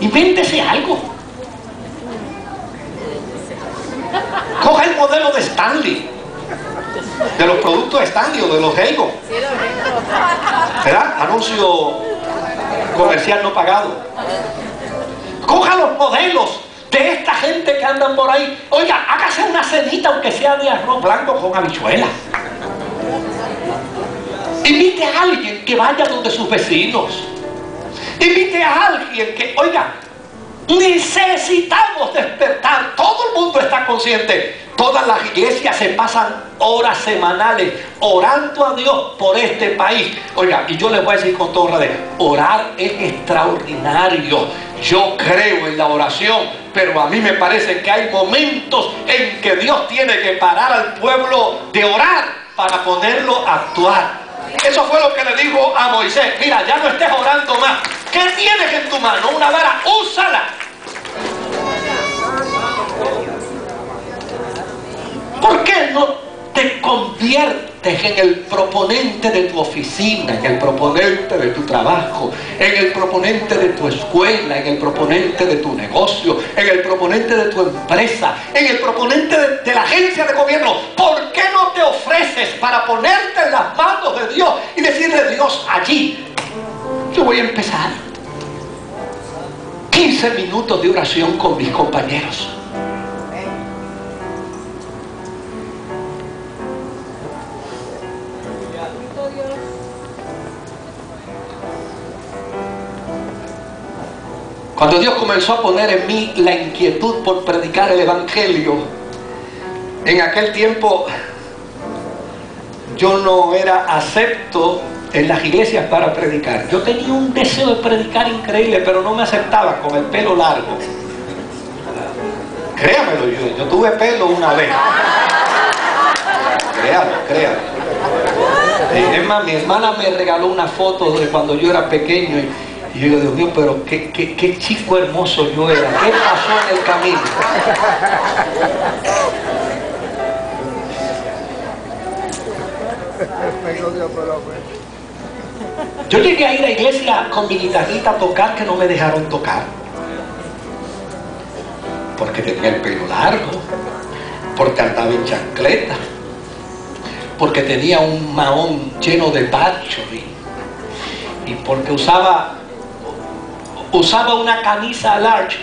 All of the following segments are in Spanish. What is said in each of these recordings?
Invéntese algo. Coja el modelo de Stanley, de los productos de Stanley o de los Heygo, ¿verdad? Anuncio comercial no pagado. Coja los modelos de esta gente que andan por ahí. Oiga, hágase una cenita aunque sea de arroz blanco con habichuelas. Invite a alguien que vaya donde sus vecinos. Invite a alguien que, oiga, necesitamos despertar. Todo el mundo está consciente. Todas las iglesias se pasan horas semanales orando a Dios por este país. Oiga, y yo les voy a decir con toda honradez, orar es extraordinario. Yo creo en la oración, pero a mí me parece que hay momentos en que Dios tiene que parar al pueblo de orar para ponerlo a actuar. Eso fue lo que le dijo a Moisés. Mira, ya no estés orando más. ¿Qué tienes en tu mano? Una vara, úsala. ¿Por qué no te conviertes en el proponente de tu oficina, en el proponente de tu trabajo, en el proponente de tu escuela, en el proponente de tu negocio, en el proponente de tu empresa, en el proponente de la agencia de gobierno? ¿Por qué no te ofreces para ponerte en las manos de Dios y decirle: Dios, allí yo voy a empezar 15 minutos de oración con mis compañeros? Cuando Dios comenzó a poner en mí la inquietud por predicar el evangelio, en aquel tiempo yo no era acepto en las iglesias para predicar. Yo tenía un deseo de predicar increíble, pero no me aceptaban con el pelo largo. Créamelo, yo tuve pelo una vez. Créalo. Es más, mi hermana me regaló una foto de cuando yo era pequeño y yo digo: Dios mío, pero qué chico hermoso yo era. ¿Qué pasó en el camino? Yo llegué a ir a la iglesia con mi guitarrita a tocar, que no me dejaron tocar. Porque tenía el pelo largo, porque andaba en chancleta, porque tenía un mahón lleno de parcho y porque usaba una camisa large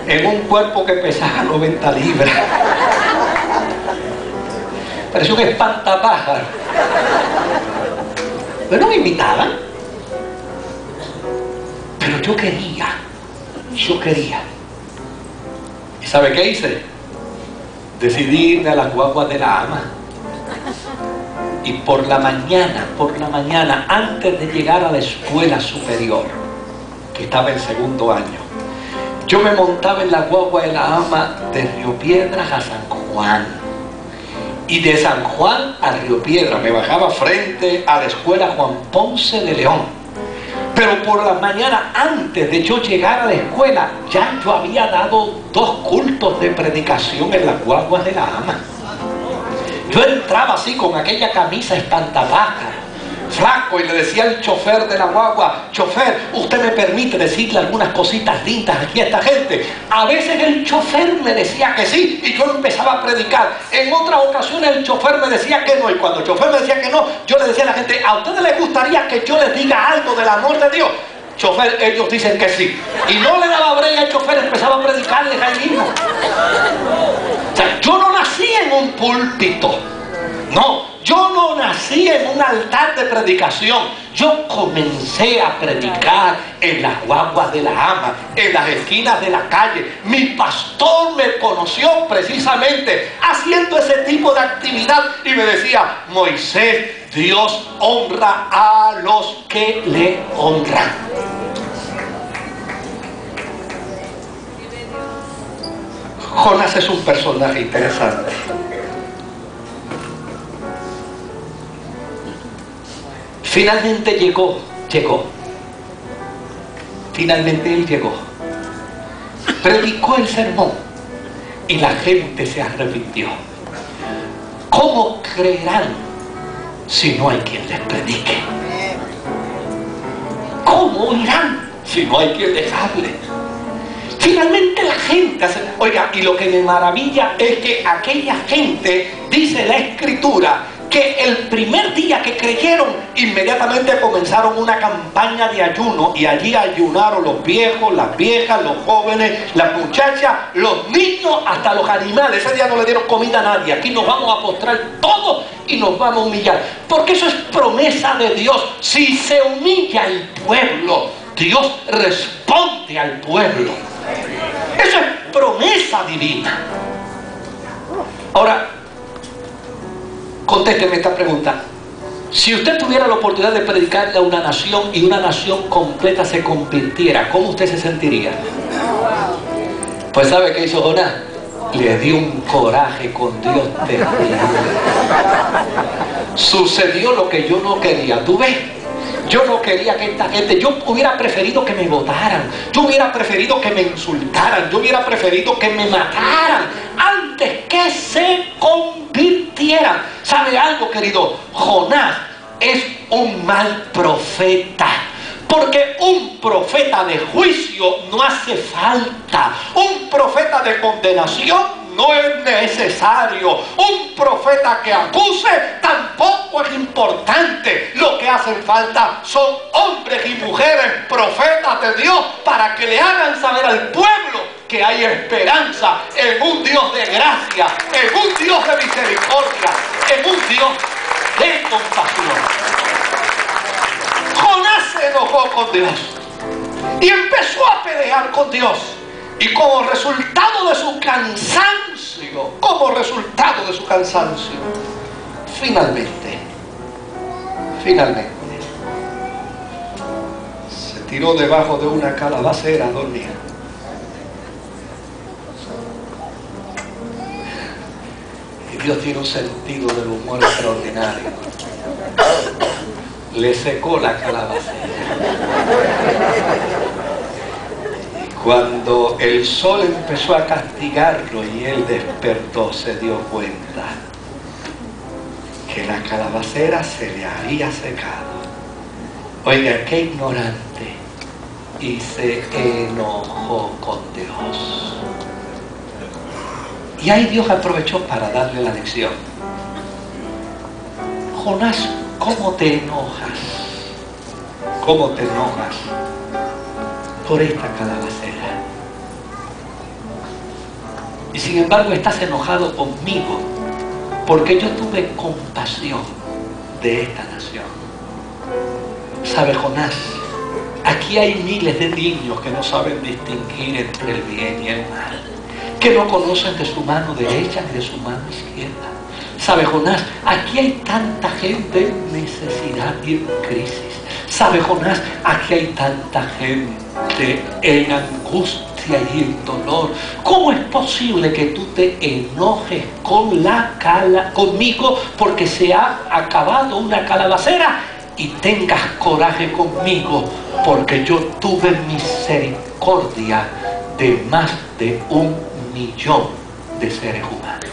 en un cuerpo que pesaba 90 libras. Parecía un espantapájaro. Pero no me invitaban. Pero yo quería. ¿Y sabe qué hice? Decidí irme a las guaguas de la ama. Y por la mañana, antes de llegar a la escuela superior, que estaba en segundo año, yo me montaba en la guagua de la ama de Río Piedras a San Juan, y de San Juan a Río Piedras me bajaba frente a la escuela Juan Ponce de León. Pero por la mañana, antes de yo llegar a la escuela, ya yo había dado 2 cultos de predicación en las guaguas de la ama. Yo entraba así con aquella camisa espantapájaro, flaco, y le decía al chofer de la guagua: chofer, ¿usted me permite decirle algunas cositas lindas aquí a esta gente? A veces el chofer me decía que sí y yo empezaba a predicar. En otras ocasiones el chofer me decía que no, y cuando el chofer me decía que no, yo le decía a la gente: ¿a ustedes les gustaría que yo les diga algo del amor de Dios? Chofer, ellos dicen que sí. Y no le daba brecha al chofer, empezaba a predicarles ahí mismo. O sea, yo no nací en un púlpito. No, yo no nací en un altar de predicación. Yo comencé a predicar en las guaguas de la ama, en las esquinas de la calle. Mi pastor me conoció precisamente haciendo ese tipo de actividad y me decía: Moisés, Dios honra a los que le honran. Jonás es un personaje interesante. Finalmente llegó. Finalmente él llegó. Predicó el sermón y la gente se arrepintió. ¿Cómo creerán si no hay quien les predique? ¿Cómo oirán si no hay quien les hable. Finalmente la gente hace... Oiga, y lo que me maravilla es que aquella gente, dice la Escritura, que el primer día que creyeron, inmediatamente comenzaron una campaña de ayuno, y allí ayunaron los viejos, las viejas, los jóvenes, las muchachas, los niños, hasta los animales. Ese día no le dieron comida a nadie. Aquí nos vamos a postrar todos y nos vamos a humillar, porque eso es promesa de Dios. Si se humilla el pueblo, Dios responde al pueblo. Eso es promesa divina. Ahora, contésteme esta pregunta. Si usted tuviera la oportunidad de predicarle a una nación y una nación completa se convirtiera, ¿cómo usted se sentiría? Pues ¿sabe qué hizo Jonás? Le dio un coraje con Dios terrible. Sucedió lo que yo no quería. ¿Tú ves? Yo no quería que esta gente, yo hubiera preferido que me votaran, yo hubiera preferido que me insultaran, yo hubiera preferido que me mataran antes que se convirtieran. ¿Sabe algo, querido? Jonás es un mal profeta, porque un profeta de juicio no hace falta, un profeta de condenación no es necesario, un profeta que acuse tampoco es importante. Lo que hacen falta son hombres y mujeres profetas de Dios, para que le hagan saber al pueblo que hay esperanza en un Dios de gracia, en un Dios de misericordia, en un Dios de compasión. Jonás se enojó con Dios y empezó a pelear con Dios. Y como resultado de su cansancio, finalmente, se tiró debajo de una calabacera a dormir. Y Dios tiene un sentido del humor extraordinario. Le secó la calabacera. Cuando el sol empezó a castigarlo y él despertó, se dio cuenta que la calabacera se le había secado. Oiga, qué ignorante. Y se enojó con Dios. Y ahí Dios aprovechó para darle la lección. Jonás, ¿cómo te enojas? ¿Cómo te enojas por esta calabacera? Y sin embargo estás enojado conmigo porque yo tuve compasión de esta nación. ¿Sabe, Jonás? Aquí hay miles de niños que no saben distinguir entre el bien y el mal, que no conocen de su mano derecha ni de su mano izquierda. ¿Sabe, Jonás? Aquí hay tanta gente en necesidad y en crisis. ¿Sabe, Jonás? Aquí hay tanta gente en angustia y en dolor. ¿Cómo es posible que tú te enojes conmigo porque se ha acabado una calabacera, y tengas coraje conmigo porque yo tuve misericordia de más de 1 millón de seres humanos?